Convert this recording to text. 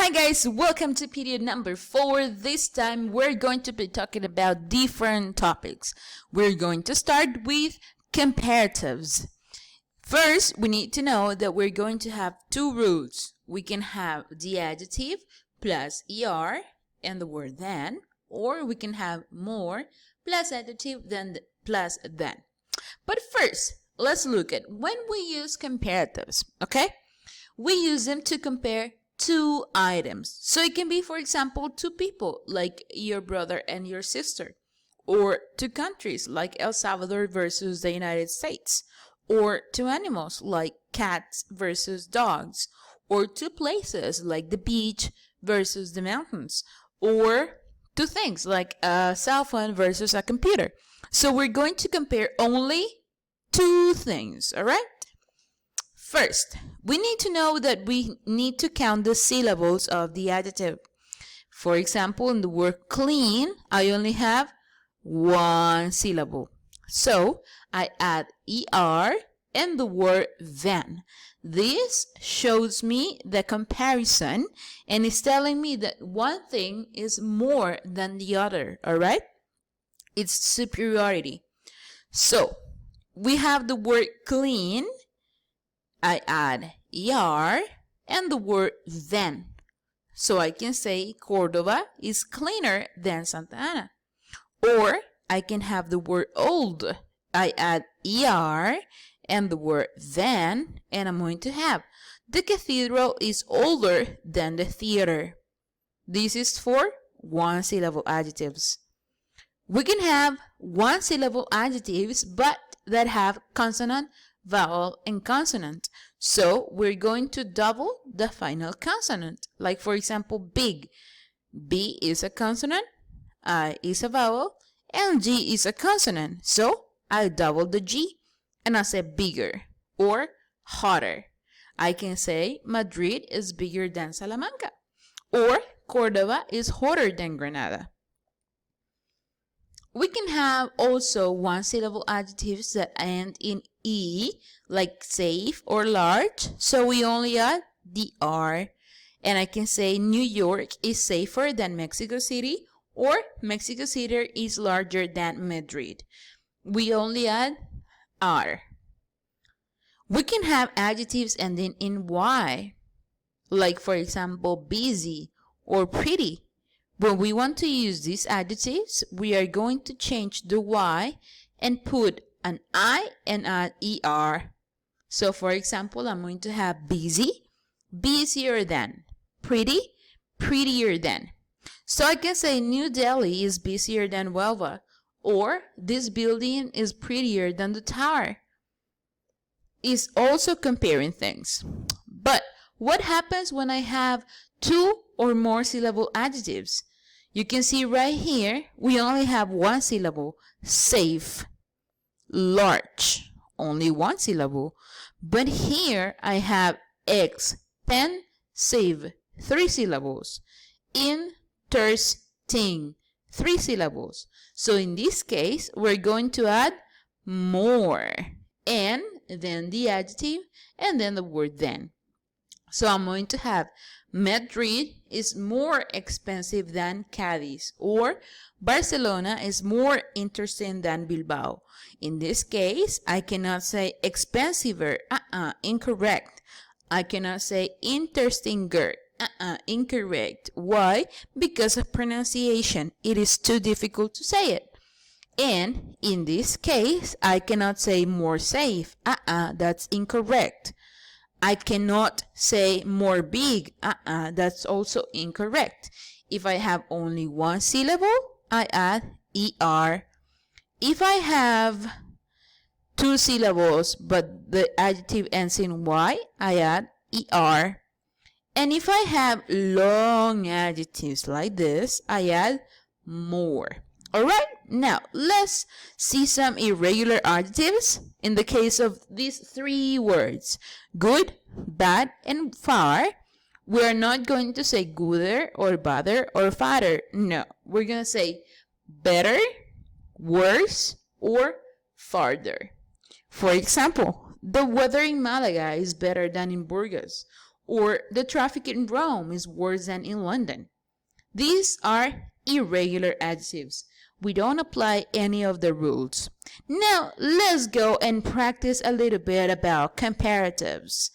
Hi guys, welcome to period number 4. This time we're going to be talking about different topics. We're going to start with comparatives. First, we need to know that we're going to have two rules. We can have the adjective plus er and the word than, or we can have more plus adjective plus than. But first, let's look at when we use comparatives, okay? We use them to compare two items. So it can be, for example, two people, like your brother and your sister, or two countries, like El Salvador versus the United States, or two animals, like cats versus dogs, or two places, like the beach versus the mountains, or two things, like a cell phone versus a computer. So we're going to compare only two things, all right? First, we need to know that we need to count the syllables of the adjective. For example, in the word clean, I only have one syllable. So I add er and the word than. This shows me the comparison and is telling me that one thing is more than the other, all right? It's superiority. So we have the word clean. I add er and the word than. So I can say Córdoba is cleaner than Santa Ana. Or I can have the word old. I add er and the word than, and I'm going to have the cathedral is older than the theater. This is for one syllable adjectives. We can have one syllable adjectives but that have consonant, vowel, and consonant. So we're going to double the final consonant. Like, for example, big. B is a consonant, I is a vowel, and G is a consonant. So I double the G and I say bigger or hotter. I can say Madrid is bigger than Salamanca, or Córdoba is hotter than Granada. We can have also one syllable adjectives that end in E, like safe or large. So we only add the R. And I can say New York is safer than Mexico City, or Mexico City is larger than Madrid. We only add R. We can have adjectives ending in Y, like, for example, busy or pretty. When we want to use these adjectives, we are going to change the Y and put an I and add ER. So, for example, I'm going to have busy, busier than, pretty, prettier than. So I can say New Delhi is busier than Huelva, or this building is prettier than the tower. It's also comparing things. But what happens when I have two or more syllable adjectives? You can see right here, we only have one syllable, safe, large, only one syllable. But here I have expensive, three syllables, interesting, three syllables. So in this case, we're going to add more, and then the adjective, and then the word than. So I'm going to have Madrid is more expensive than Cadiz, or Barcelona is more interesting than Bilbao. In this case, I cannot say expensiver, incorrect. I cannot say interestinger, incorrect. Why? Because of pronunciation. It is too difficult to say it. And in this case, I cannot say more safe, that's incorrect. I cannot say more big. That's also incorrect. If I have only one syllable, I add ER. If I have two syllables, but the adjective ends in Y, I add ER. And if I have long adjectives like this, I add more. Alright, now let's see some irregular adjectives in the case of these three words, good, bad, and far. We are not going to say gooder or badder or fatter. No, we're going to say better, worse, or farther. For example, the weather in Malaga is better than in Burgos, or the traffic in Rome is worse than in London. These are irregular adjectives. We don't apply any of the rules. Now, let's go and practice a little bit about comparatives.